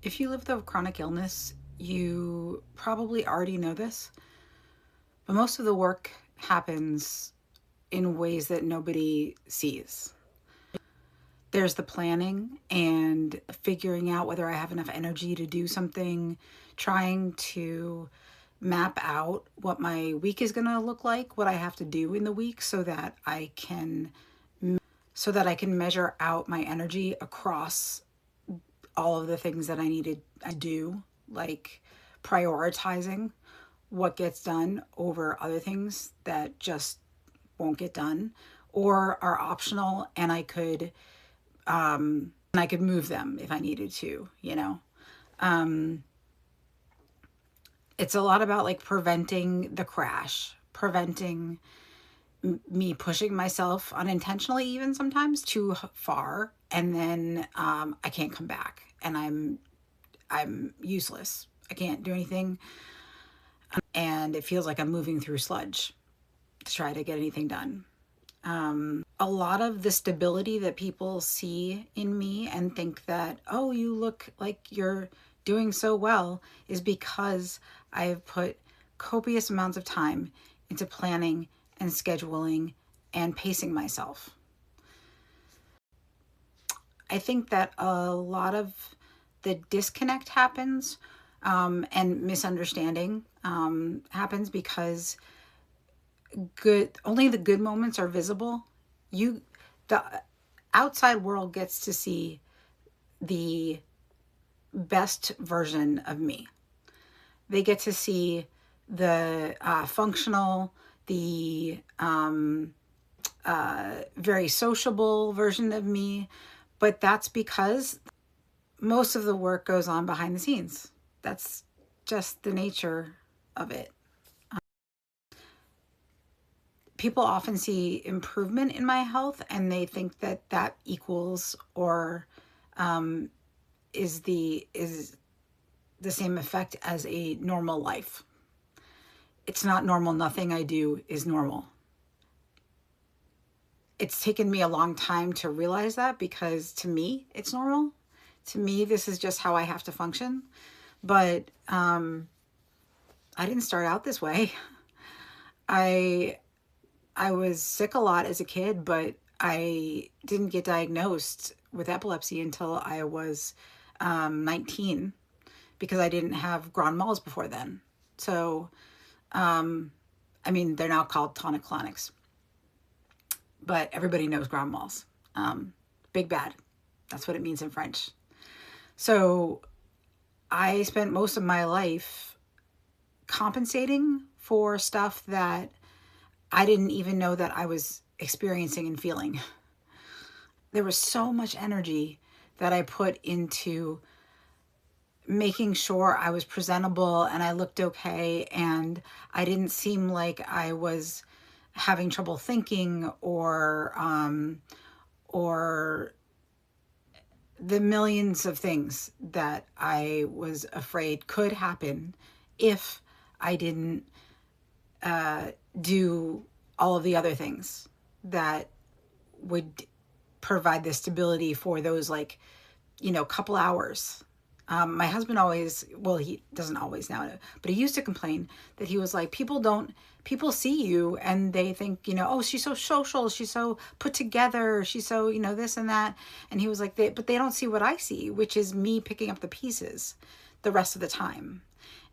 If you live with a chronic illness, you probably already know this, but most of the work happens in ways that nobody sees. There's the planning and figuring out whether I have enough energy to do something, trying to map out what my week is going to look like, what I have to do in the week so that I can measure out my energy across all of the things that I needed to do, like prioritizing what gets done over other things that just won't get done or are optional, and I could move them if I needed to. It's a lot about like preventing the crash, preventing me pushing myself unintentionally, even sometimes too far, and then I can't come back, and I'm useless. I can't do anything, and it feels like I'm moving through sludge to try to get anything done. A lot of the stability that people see in me and think that, oh, you look like you're doing so well, is because I have put copious amounts of time into planning and scheduling and pacing myself. I think that a lot of the disconnect happens, and misunderstanding happens because only the good moments are visible. The outside world gets to see the best version of me. They get to see the functional, the very sociable version of me, but that's because most of the work goes on behind the scenes. That's just the nature of it. People often see improvement in my health and they think that that equals or is the same effect as a normal life. It's not normal. Nothing I do is normal. It's taken me a long time to realize that, because to me it's normal. To me, this is just how I have to function. But I didn't start out this way. I I was sick a lot as a kid, but I didn't get diagnosed with epilepsy until I was 19, because I didn't have grand mals before then. So, I mean, they're now called tonic-clonics, but everybody knows grand mals. Big bad. That's what it means in French. So I spent most of my life compensating for stuff that I didn't even know that I was experiencing and feeling. There was so much energy that I put into making sure I was presentable and I looked okay and I didn't seem like I was having trouble thinking, or the millions of things that I was afraid could happen if I didn't do all of the other things that would provide the stability for those, like, couple hours. My husband always, well, he doesn't always now, but he used to complain that he was like, people see you and they think, oh, she's so social, she's so put together, she's so, this and that. And he was like, but they don't see what I see, which is me picking up the pieces the rest of the time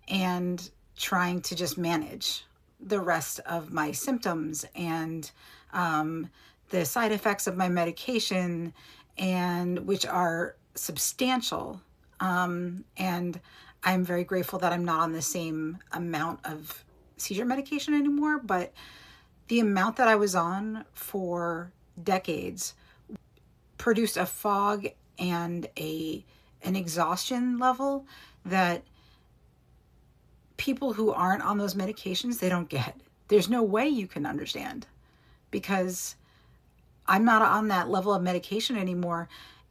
and trying to just manage the rest of my symptoms and the side effects of my medication, and which are substantial. And I'm very grateful that I'm not on the same amount of seizure medication anymore, but the amount that I was on for decades produced a fog and an exhaustion level that people who aren't on those medications, they don't get. There's no way you can understand, because I'm not on that level of medication anymore.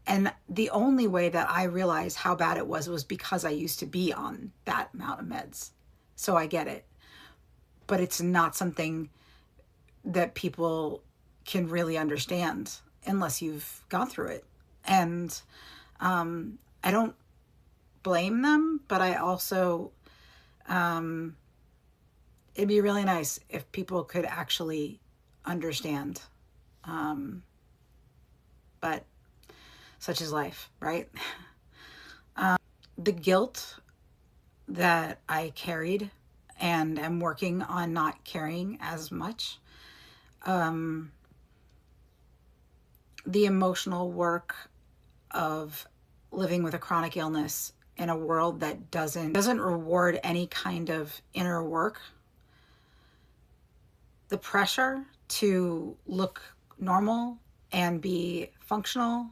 And the only way that I realized how bad it was because I used to be on that amount of meds. So I get it. But it's not something that people can really understand unless you've gone through it. And I don't blame them, but I also, it'd be really nice if people could actually understand. But such is life, right? The guilt that I carried and am working on not carrying as much. The emotional work of living with a chronic illness in a world that doesn't reward any kind of inner work. The pressure to look normal and be functional,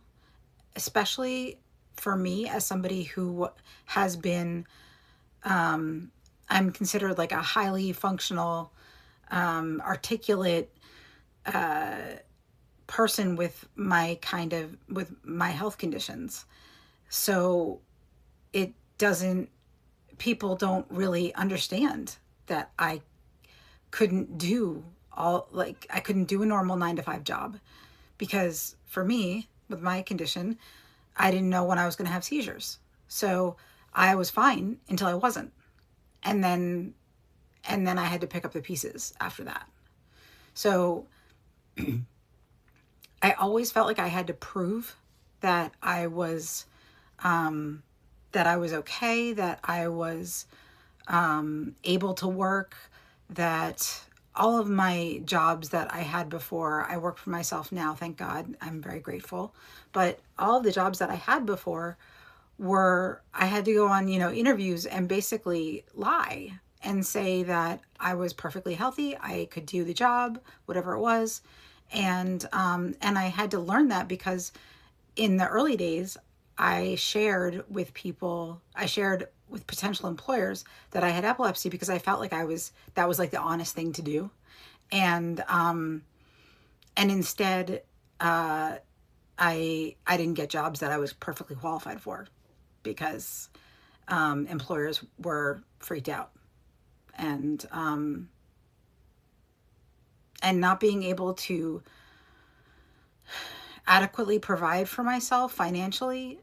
especially for me as somebody who has been, I'm considered like a highly functional, articulate person with my health conditions. So people don't really understand that I couldn't do I couldn't do a normal 9 to 5 job, because for me, with my condition, I didn't know when I was going to have seizures. So I was fine until I wasn't. And then I had to pick up the pieces after that. So I always felt like I had to prove that I was okay, that I was able to work, that all of my jobs that I had before, I work for myself now, thank God, I'm very grateful. But all of the jobs that I had before I had to go on, interviews and basically lie and say that I was perfectly healthy, I could do the job, whatever it was. And I had to learn that, because in the early days, I shared with potential employers that I had epilepsy, because I felt like that was like the honest thing to do. And instead, I didn't get jobs that I was perfectly qualified for, because employers were freaked out. And not being able to adequately provide for myself financially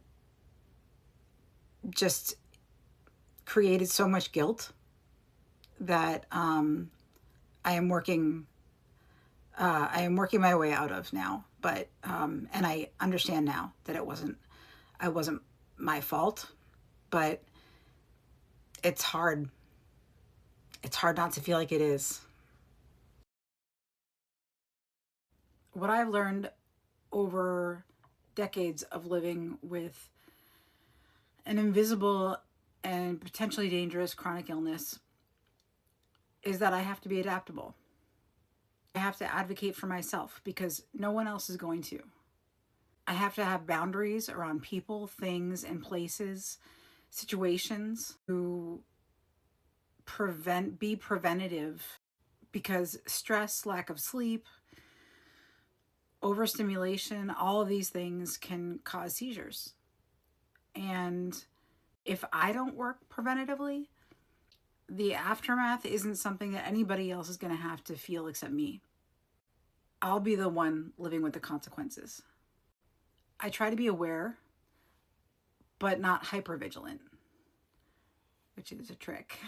just created so much guilt that I am working my way out of now. But and I understand now that it wasn't my fault, but it's hard. It's hard not to feel like it is. What I've learned over decades of living with an invisible and potentially dangerous chronic illness is that I have to be adaptable. I have to advocate for myself, because no one else is going to. I have to have boundaries around people, things, and places, situations, to be preventative, because stress, lack of sleep, overstimulation, all of these things can cause seizures. And if I don't work preventatively, the aftermath isn't something that anybody else is going to have to feel except me. I'll be the one living with the consequences. I try to be aware, but not hypervigilant, which is a trick.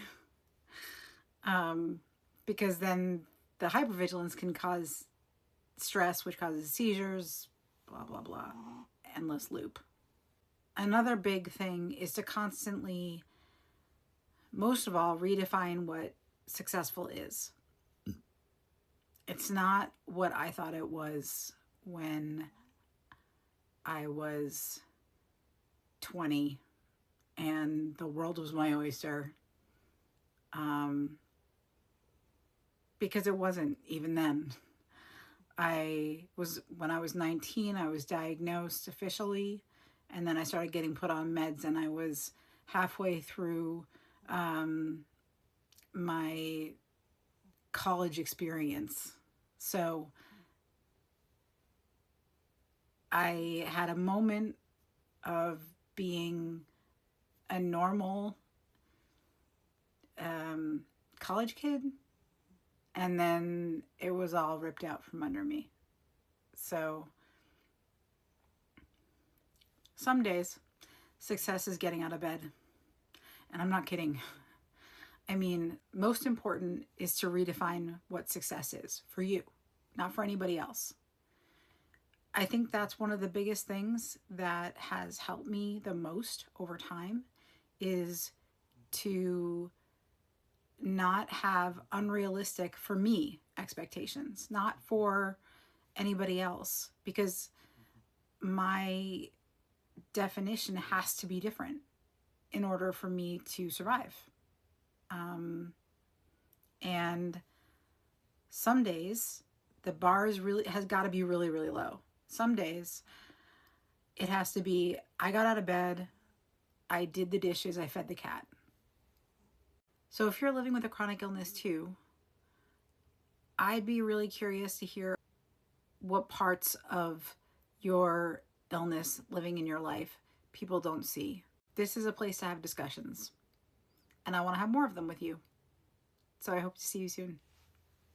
Because then the hypervigilance can cause stress, which causes seizures, blah, blah, blah, endless loop. Another big thing is to constantly, most of all, redefine what successful is. It's not what I thought it was when I was 20 and the world was my oyster. Because it wasn't even then. When I was 19, I was diagnosed officially, and then I started getting put on meds, and I was halfway through my college experience. So I had a moment of being a normal college kid, and then it was all ripped out from under me. So some days success is getting out of bed. And I'm not kidding. I mean, most important is to redefine what success is for you, not for anybody else. I think that's one of the biggest things that has helped me the most over time is to not have unrealistic, for me, expectations, not for anybody else, because my definition has to be different in order for me to survive. And some days the bar has got to be really, really low. Some days it has to be, I got out of bed, I did the dishes, I fed the cat. So if you're living with a chronic illness too, I'd be really curious to hear what parts of your illness living in your life people don't see. This is a place to have discussions, and I want to have more of them with you. So I hope to see you soon.